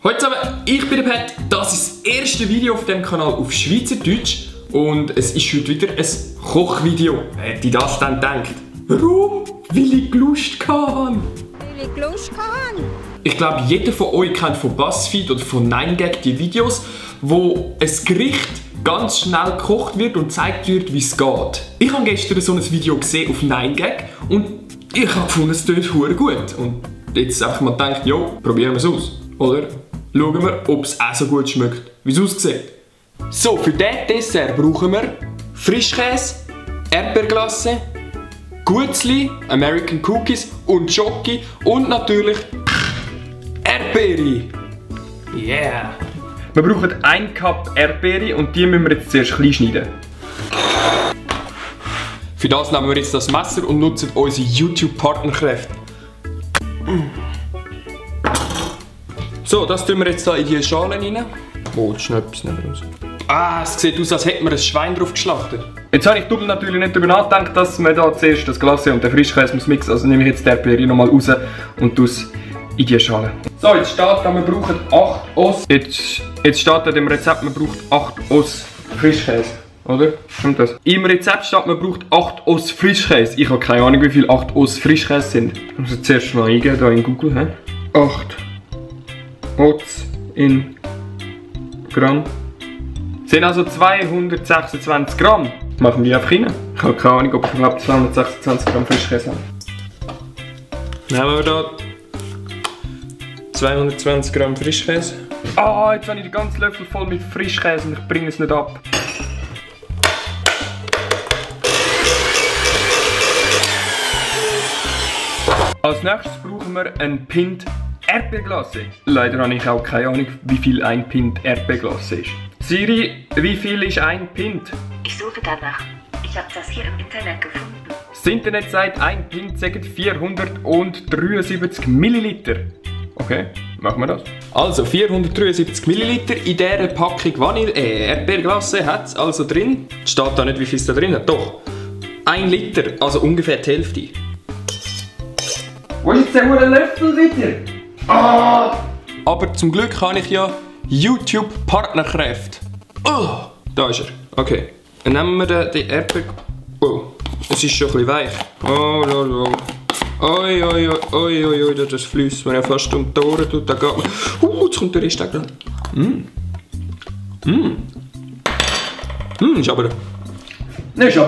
Hallo zusammen, ich bin der Pat. Das ist das erste Video auf dem Kanal auf Schweizerdeutsch und es ist heute wieder ein Kochvideo. Wer hätte das dann gedacht? Warum? Weil ich Lust hatte. Ich glaube, jeder von euch kennt von BuzzFeed oder von 9gag die Videos, wo ein Gericht ganz schnell gekocht wird und gezeigt wird, wie es geht. Ich habe gestern so ein Video gesehen auf 9gag und ich habe gefunden, es tönt verdammt gut. Und jetzt einfach mal gedacht, jo, probieren wir es aus, oder? Schauen wir, ob es auch so gut schmeckt, wie es aussieht. So, für dieses Dessert brauchen wir Frischkäse, Erdbeerglasse, Gutzli, American Cookies und Schoki und natürlich Erdbeere. Yeah! Wir brauchen 1 Cup Erdbeere und die müssen wir jetzt zuerst klein schneiden. Für das nehmen wir jetzt das Messer und nutzen unsere YouTube-Partnerkräfte. So, das tun wir jetzt hier in die Schale rein. Oh, das ist noch etwas nicht raus. Ah, es sieht aus, als hätten wir ein Schwein drauf geschlachtet. Jetzt habe ich natürlich nicht darüber nachgedacht, dass man da zuerst das Glasse und den Frischkäse mixen muss. Also nehme ich jetzt die Erdbeere nochmal raus und tue es in die Schale. So, jetzt steht da, wir brauchen 8 Oz. Jetzt steht da im Rezept, man braucht 8 Oz Frischkäse. Oder? Stimmt das? Im Rezept steht, man braucht 8 Oz Frischkäse. Ich habe keine Ahnung, wie viel 8 Oz Frischkäse sind. Ich muss jetzt zuerst mal eingeben, hier in Google. 8 Oz in Gramm. Sind also 226 Gramm. Machen wir einfach rein. Ich habe keine Ahnung, ob ich überhaupt 226 Gramm Frischkäse habe. Nehmen wir da 220 Gramm Frischkäse. Ah, jetzt habe ich den ganzen Löffel voll mit Frischkäse und ich bringe es nicht ab. Als nächstes brauchen wir einen Pint Erdbeerglasse. Leider habe ich auch keine Ahnung, wie viel ein Pint Erdbeerglasse ist. Siri, wie viel ist ein Pint? Ich suche danach. Ich habe das hier im Internet gefunden. Das Internet sagt, ein Pint sagt 473 Milliliter. Okay, machen wir das. Also 473 Milliliter in dieser Packung Erdbeerglasse hat es also drin. Steht da nicht, wie viel es da drin hat. Doch. 1 Liter, also ungefähr die Hälfte. Wo ist jetzt der Löffel wieder? Ah! Aber zum Glück habe ich ja YouTube-Partnerkräfte. Oh, da ist er. Okay. Dann nehmen wir den Erdbeer... Oh, es ist schon ein bisschen weich. Oh, lolo. Oi, oi, oi, oi, oi, das fließt mir ja fast um die Ohren. Da geht man... jetzt kommt der Rest auch gerade. Ist aber... Das ist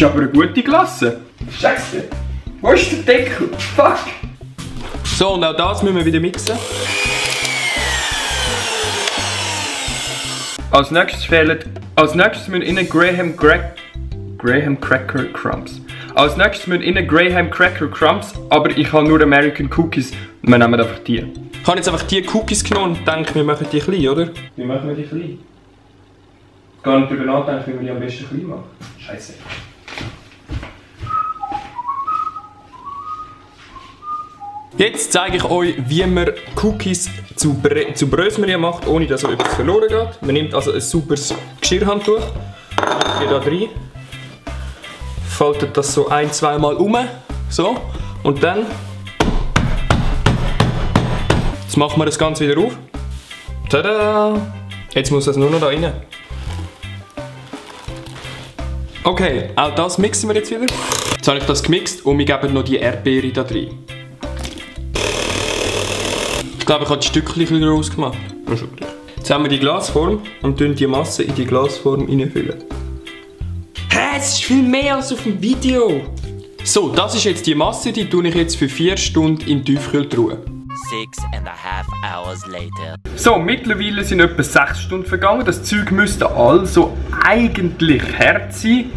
aber eine gute Glasse. Scheiße. Wo ist der Deckel? Fuck! So, und auch das müssen wir wieder mixen. Als nächstes müssen innen Graham Cracker Crumbs. Als nächstes müssen innen Graham Cracker Crumbs, aber ich habe nur American Cookies. Wir nehmen einfach die. Ich habe jetzt einfach die Cookies genommen und denke, wir machen die klein, oder? Wie machen wir die klein? Gar nicht darüber nachdenken, wie wir die am besten klein machen. Scheiße. Jetzt zeige ich euch, wie man Cookies zu Brösmeli macht, ohne dass so etwas verloren geht. Man nimmt also ein sauberes Geschirrhandtuch, geht da rein, faltet das so 1-2 Mal um, so, und dann jetzt machen wir das Ganze wieder auf. Tada! Jetzt muss das nur noch da rein. Okay, auch das mixen wir jetzt wieder. Jetzt habe ich das gemixt und wir geben noch die Erdbeere da rein. Ich glaube, ich habe die Stückchen groß gemacht. Jetzt haben wir die Glasform und füllen die Masse in die Glasform reinfüllen. Hä, es ist viel mehr als auf dem Video! So, das ist jetzt die Masse, die tue ich jetzt für 4 Stunden in die Tiefkühltruhe. 6,5 hours later. So, mittlerweile sind etwa 6 Stunden vergangen. Das Zeug müsste also eigentlich hart sein.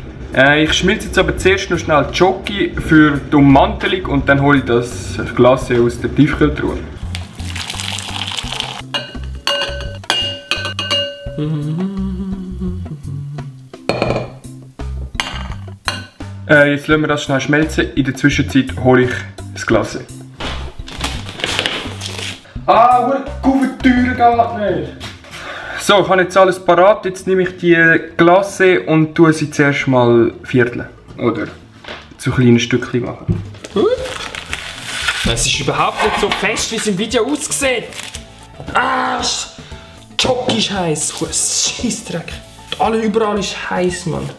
Ich schmilze jetzt aber zuerst noch schnell die Schoki für die Ummantelung und dann hole ich das Glas aus der Tiefkühltruhe. Jetzt lassen wir das schnell schmelzen. In der Zwischenzeit hole ich das Glas. Ah, die Kuvertüre geht nicht! So, ich habe jetzt alles parat. Jetzt nehme ich die Glace und tue sie zuerst mal vierteln. Oder zu kleinen Stückchen machen. Es ist überhaupt nicht so fest, wie es im Video aussieht. Ah, Schoki ist heiß. Scheissdreck. Überall ist heiß, Mann.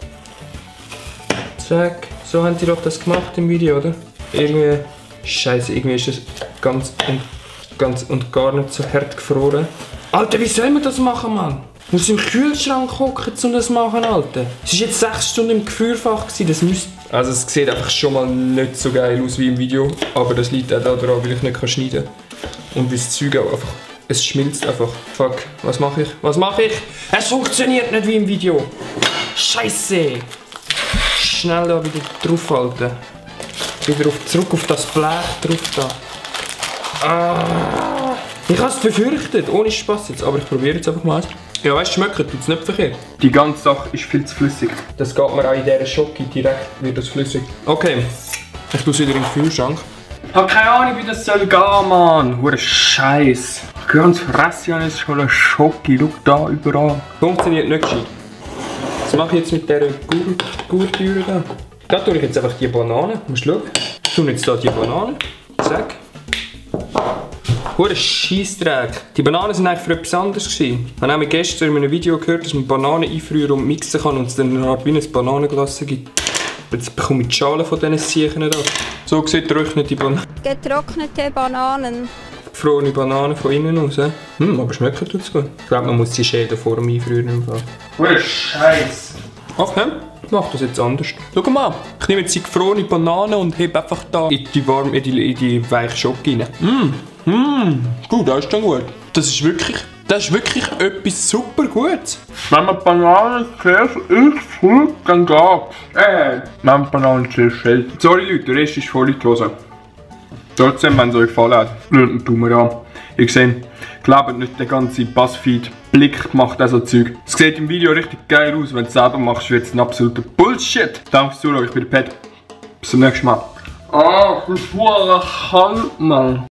Zack. So haben die doch das gemacht im Video, oder? Irgendwie. Scheiße, irgendwie ist es ganz und gar nicht so hart gefroren. Alter, wie soll man das machen, Mann? Muss im Kühlschrank hocken, um das zu machen, Alter. Es war jetzt 6 Stunden im Gefrierfach. Das müsste... Also es sieht einfach schon mal nicht so geil aus wie im Video. Aber das liegt auch daran, weil ich nicht schneiden kann. Und weil das Zeug auch einfach... Es schmilzt einfach. Fuck, was mache ich? Was mache ich? Es funktioniert nicht wie im Video. Scheiße. Schnell da wieder draufhalten. Wieder zurück auf das Blech drauf da. Ah. Ich habe es befürchtet, ohne Spaß jetzt. Aber ich probiere jetzt einfach mal. Ja, weißt du, schmeckt, tut es nicht verkehrt. Die ganze Sache ist viel zu flüssig. Das geht mir auch in dieser Schoki direkt, wird das flüssig. Okay, ich tue es wieder in den Kühlschrank. Ich habe keine Ahnung, wie das soll gehen, Mann. Hure Scheiß. Ganz Fresse ist schon eine Schoki. Schau da überall. Funktioniert nicht gescheit. Was mache ich jetzt mit dieser Gurtüre da? Da tue ich jetzt einfach die Banane. Musst du schauen. Ich tue jetzt hier die Banane. Zack. Hure Scheissdreck. Die Bananen waren eigentlich für etwas anderes gewesen. Ich habe gestern in einem Video gehört, dass man Bananen einfrieren und mixen kann und es dann eine Art wie ein Bananenglas gibt. Jetzt bekomme ich die Schale von diesen Siechen da. So sieht getrocknete Bananen. Getrocknete Bananen. Gefrorene Bananen von innen aus. Aber schmecken tut es gut. Ich glaube, man muss die Schäden vor dem Einfrieren. Hure Scheiß. Okay, ich mache das jetzt anders. Schau mal, ich nehme jetzt die gefrorene Banane und hebe einfach da in die weiche Schoki rein. Gut, das ist dann gut. Das ist wirklich etwas super Gutes. Wenn man Bananen zuerst isst, dann geht's. Wenn man Bananen zuerst hält. Sorry Leute, der Rest ist voll in die Hose. Trotzdem, wenn es euch gefallen hat, lasst einen Daumen an. Ihr seht, glaubt nicht, der ganze Buzzfeed-Blick macht also Zeug. Es sieht im Video richtig geil aus, wenn du es selber machst, wird es ein absoluter Bullshit. Danke fürs Zuschauen, ich bin der Pat. Bis zum nächsten Mal. Ah, das ist kalt, Mann.